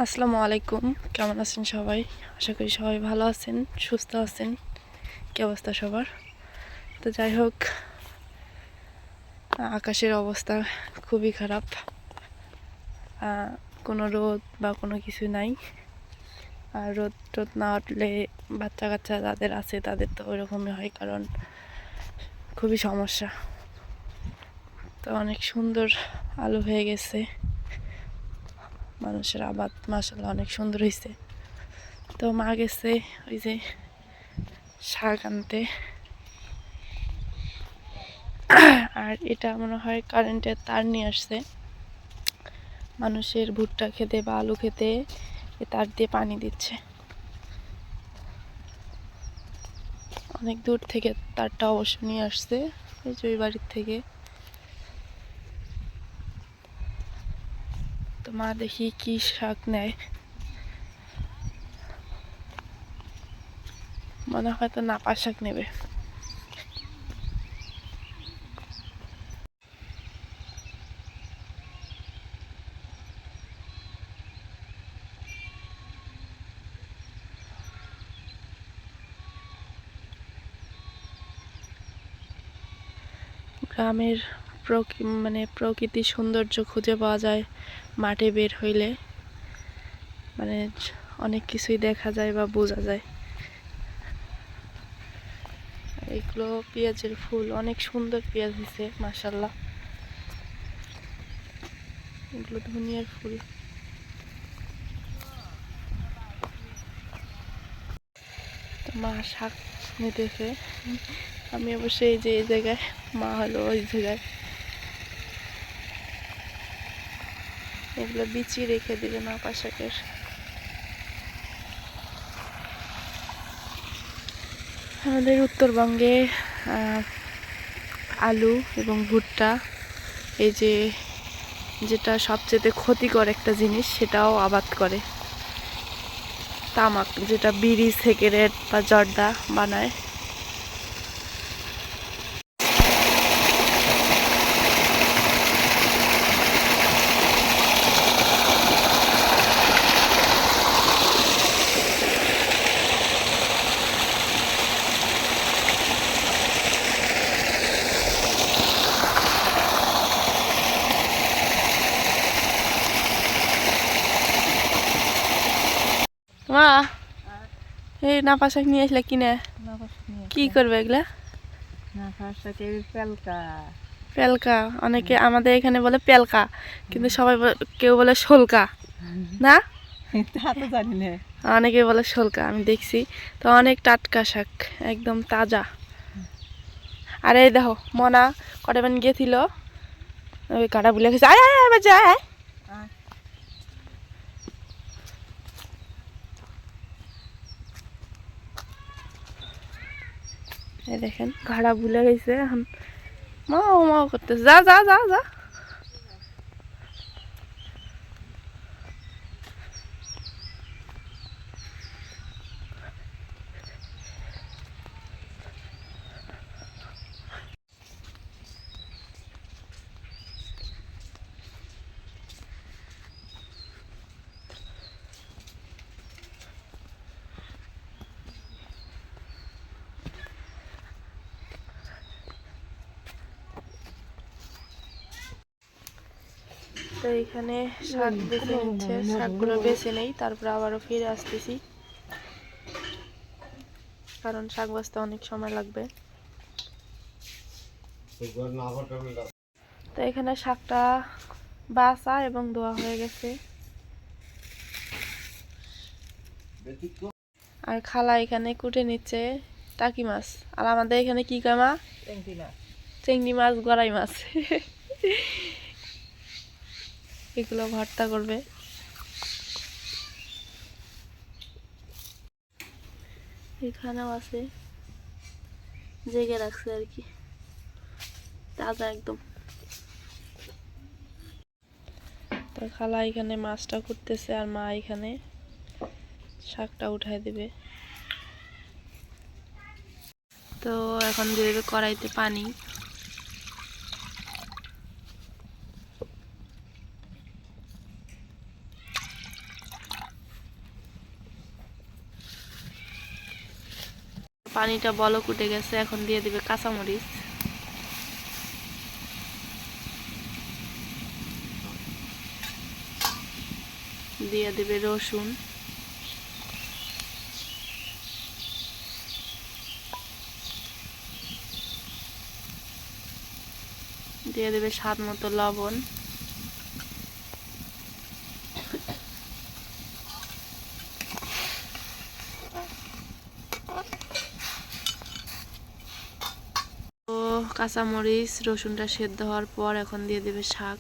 আসসালামু আলাইকুম, কেমন আছেন সবাই? আশা করি সবাই ভালো আছেন, সুস্থ আছেন। কি অবস্থা সবার? তো যাই হোক, আকাশের অবস্থা খুবই খারাপ। কোনো রোদ বা কোনো কিছু নাই। আর রোদ টোদ না উঠলে বাচ্চা কাচ্চা যাদের আছে তাদের তো ওইরকমই হয়, কারণ খুবই সমস্যা। তো অনেক সুন্দর আলো হয়ে গেছে, মানুষের আবাদ মাশাআল্লাহ অনেক সুন্দর হয়েছে। তো মা গেছে ওই যে শাক আনতে, আর এটা মনে হয় কারেন্টের তার নিয়ে আসছে। মানুষের ভুট্টা খেতে বা আলু খেতে এ তার দিয়ে পানি দিচ্ছে। অনেক দূর থেকে তারটা অবশ্য নিয়ে আসছে, এই যে ওই বাড়ির থেকে। তো মা দেখি কি শাক নেয়, মনে হয় তো নাপা শাক নেবে। গ্রামের প্রকৃতির সৌন্দর্য খুঁজে পাওয়া যায় মাঠে বের হইলে। মানে অনেক কিছুই দেখা যায় বা বোঝা যায়। এগুলো পেঁয়াজের ফুল, অনেক সুন্দর পেঁয়াজ হয়েছে মাশাআল্লাহ। এগুলো ধনিয়ার ফুল। তো মা শাক নিতেছে, আমি অবশ্যই এই যে এই জায়গায়, মা হলো ওই জায়গায়। এগুলো বিচি রেখে দিবে নাপা শাকের। আমাদের উত্তরবঙ্গে আলু এবং ভুট্টা, এই যে যেটা সবচেয়ে ক্ষতিকর একটা জিনিস, সেটাও আবাদ করে। তামাক, যেটা বিড়ি সিগারেট বা জর্দা বানায়। মা, এই নাপা শাক নিয়ে আসলে কিনে কি করবে এগুলা? পেলকা, অনেকে আমাদের এখানে বলে পেলকা, কিন্তু সবাই কেউ বলে শোলকা না, তা তো জানি না। অনেকে বলে শোলকা, আমি দেখছি। তো অনেক টাটকা শাক, একদম তাজা। আর এই দেখো মনা কটা বেন গেছিল, ওই কাটা বুলে গেছে। আয় আয় আয় বাজে আয় আয়। এই দেখেন ঘাড়া ভুলে গেছে, এখন মাও মাও করতেছে। যা যা যা যা। তো এখানে শাক বেছে নিচ্ছে, শাকগুলো বেছে নেই, তারপরে আবারও ফিরে আসতেছি, কারণ শাক বাছতে অনেক সময় লাগবে। তো এখানে শাকটা বাছা এবং ধোয়া হয়ে গেছে। আর খালা এখানে কুটে নিচ্ছে টাকি মাছ। আর আমাদের এখানে কি কয় মা? চিংড়ি মাছ, গড়াই মাছ। এগুলো ভর্তা করবে। এখানেও আছে, জেগে রাখছে আর কি, তাজা একদম। তো খালা এখানে মাছটা করতেছে, আর মা এখানে শাকটা উঠায় দিবে। তো এখন দিয়ে দেবে কড়াইতে পানি। পানিটা বলক উঠে গেছে, এখন দিয়ে দিবে কাঁচামরিচ। দিয়ে দিবে রসুন, দিয়ে দেবে স্বাদ মতো লবণ, তো কাঁচামরিচ রসুনটা সেদ্ধ হওয়ার পর এখন দিয়ে দেবে শাক।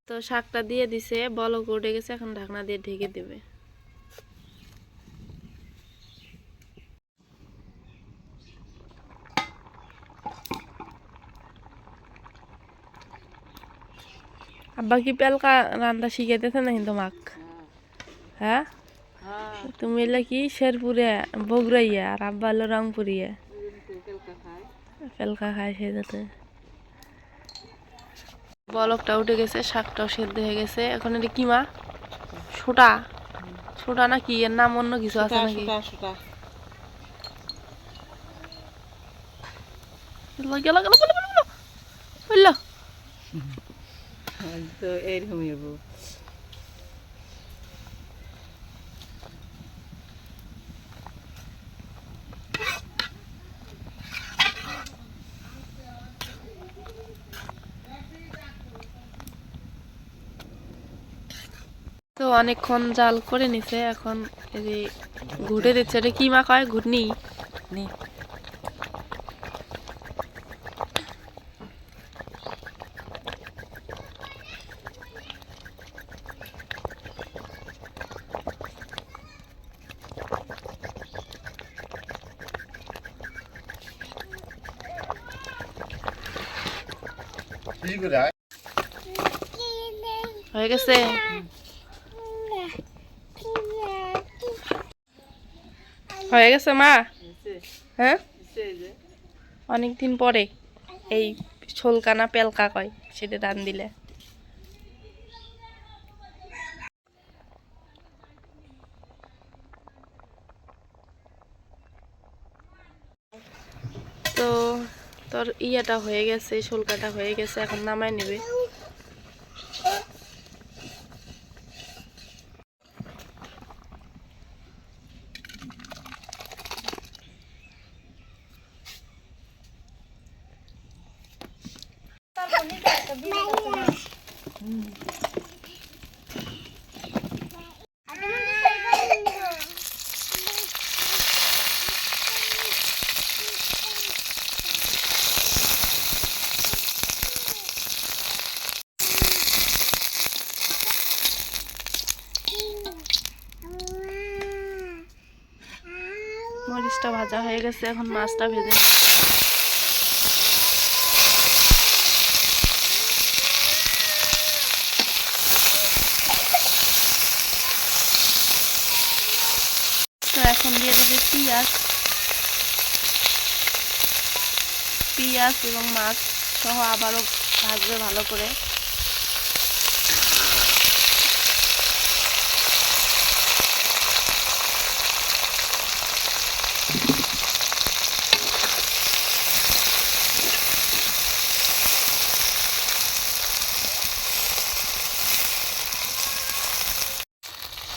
তো শাকটা দিয়ে দিছে, বলক উঠে গেছে, এখন ঢাকনা দিয়ে ঢেকে দেবে। আব্বা কি পেলকা রান্না শিখাইতেছে না কিন্তু মাক? হ্যাঁ, তুমি এলে কি শেরপুরে বগুড়াইয়া আর আব্বা হলো রংপুরিয়া। পেলকা খায় সেটাতে। বলকটা উঠে গেছে, শাকটাও সেদ্ধ হয়ে গেছে। এখন এটা কি মা? ছোটা ছোটা নাকি এর নাম অন্য কিছু আছে নাকি? গেল গেল বললো তো এরকমই হবো। তো অনেকক্ষণ জাল করে নিছে, এখন এই যে ঘুটে দিচ্ছে। এটা কি মা কয়? ঘুটনি। হয়ে গেছে। হয়ে গেছে মা। হ্যাঁ, অনেকদিন পরে এই ছোলকানা পেলকা কয় সেটা রান দিলে। তো তোর ইয়াটা হয়ে গেছে, ছোলকাটা হয়ে গেছে, এখন নামায় নেবে। মরিচটা ভাজা হয়ে গেছে, এখন মাছটা ভেজে নেবে। তো এখন দিয়ে দেবে পেঁয়াজ, পেঁয়াজ এবং মাছ সহ আবারও ভাজবে ভালো করে।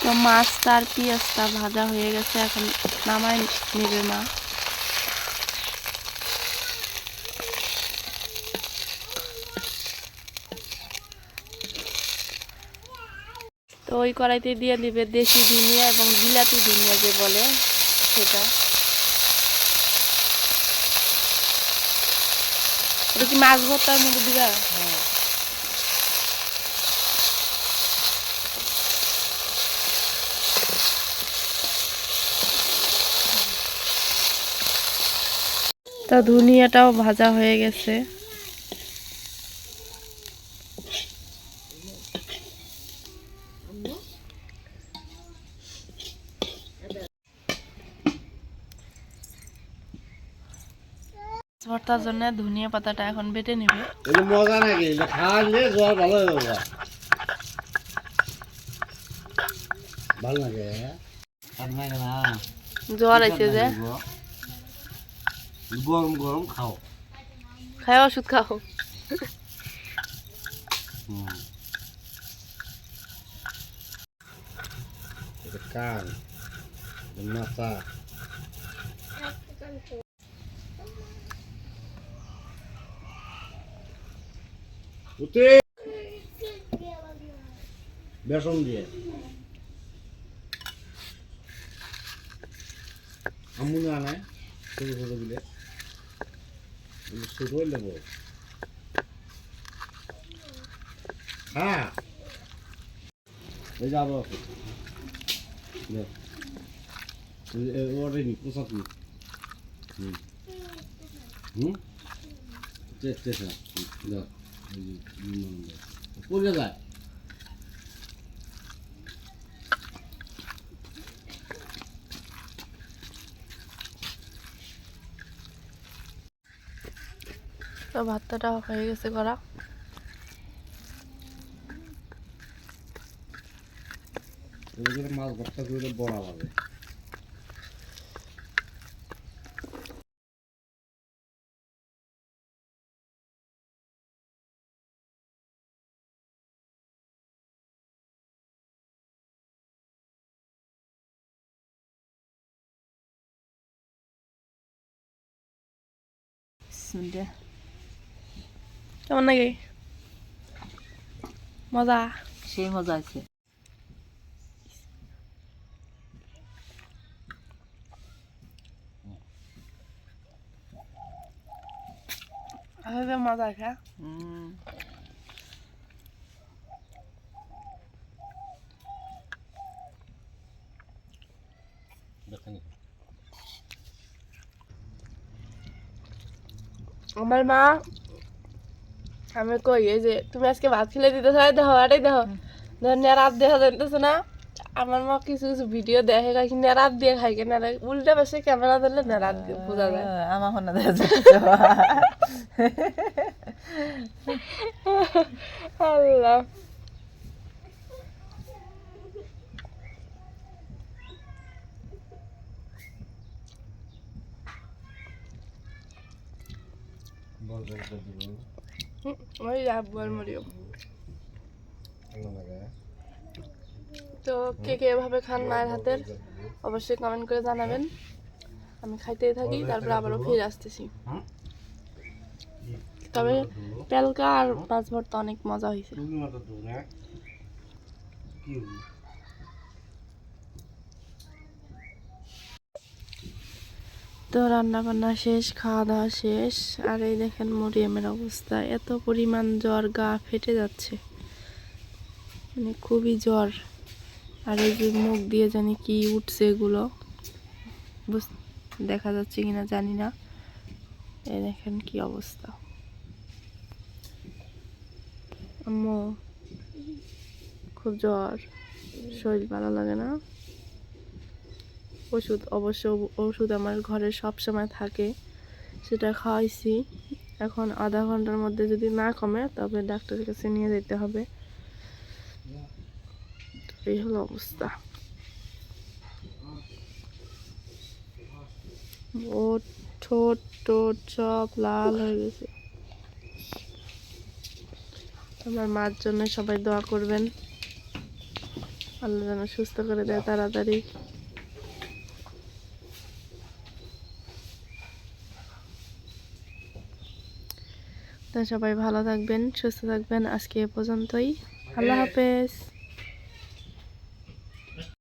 তো মাছটা আর পেঁয়াজটা ভাজা হয়ে গেছে, এখন নামায় নেবে মা। তো ওই কড়াইতে দিয়ে দিবে দেশি ধনিয়া এবং বিলাতি ধনিয়া যে বলে সেটা। ওটা কি মাছ ভর্তার মধ্যে দিবা? তা ধনিয়াটাও ভাজা হয়ে গেছে। ভর্তার জন্য ধনিয়া পাতাটা এখন বেটে নিবে। এটা মজা নাকি? এটা খাওয়ালে জ্বর ভালো হয়ে যাবে। ভালো লাগে আর না না জ্বর আছে যে গরম গরম খাও। খায় ওষুধ খাও। এটা কান মাথা উঠে বেসন দিয়ে আমুন আনায় ছোট ছোট দিলে ছোট হয়ে নেবো। হ্যাঁ এই যাবো ওরে নি পোশাক নি চেষ্টা পড়ে যায়। তো ভাতটা হয়ে গেছে করা। মাছ ভর্তা করে বড়া লাগে। শুনতে কেমন লাগে? মজা। সেই মজা আছে। মজা খা। আমার মা আমি কই এই যে তুমি আজকে ভাত খেলে দিতেছ দেখো এটাই দেখো নেড়াত দেখা যাইতেছে না। আমার মা কিছু কিছু ভিডিও দেখে কি নেড়াত দিয়ে খাই কেন উল্টা পাশে ক্যামেরা ধরলে নেড়াত দিয়ে বোঝা যায়। আমার হন দেখা আল্লাহ ওই আব্বুর মরিয়ম। তো কে কে এভাবে খান মায়ের হাতের অবশ্যই কমেন্ট করে জানাবেন। আমি খাইতেই থাকি তারপর আবারও ফিরে আসতেছি। তবে পেলকা আর মাছ ভর্তা অনেক মজা হয়েছে। তো রান্না বান্না শেষ, খাওয়া দাওয়া শেষ। আর এই দেখেন মরিয়মের অবস্থা, এত পরিমাণ জ্বর, গা ফেটে যাচ্ছে, মানে খুবই জ্বর। আর এই যে মুখ দিয়ে জানি কি উঠছে, এগুলো দেখা যাচ্ছে কিনা জানি না। এই দেখেন কি অবস্থা। আম্মু খুব জ্বর, শরীর ভালো লাগে না। ওষুধ অবশ্য ওষুধ আমার ঘরে সব সময় থাকে, সেটা খাওয়াইছি। এখন আধা ঘন্টার মধ্যে যদি না কমে তবে ডাক্তারের কাছে নিয়ে যেতে হবে। এই হলো অবস্থা। ও ঠোঁট টোট সব লাল হয়ে গেছে। আমার মার জন্য সবাই দোয়া করবেন, আল্লাহ যেন সুস্থ করে দেয় তাড়াতাড়ি। তো সবাই ভালো থাকবেন, সুস্থ থাকবেন। আজকে এ পর্যন্তই। আল্লাহ হাফেজ।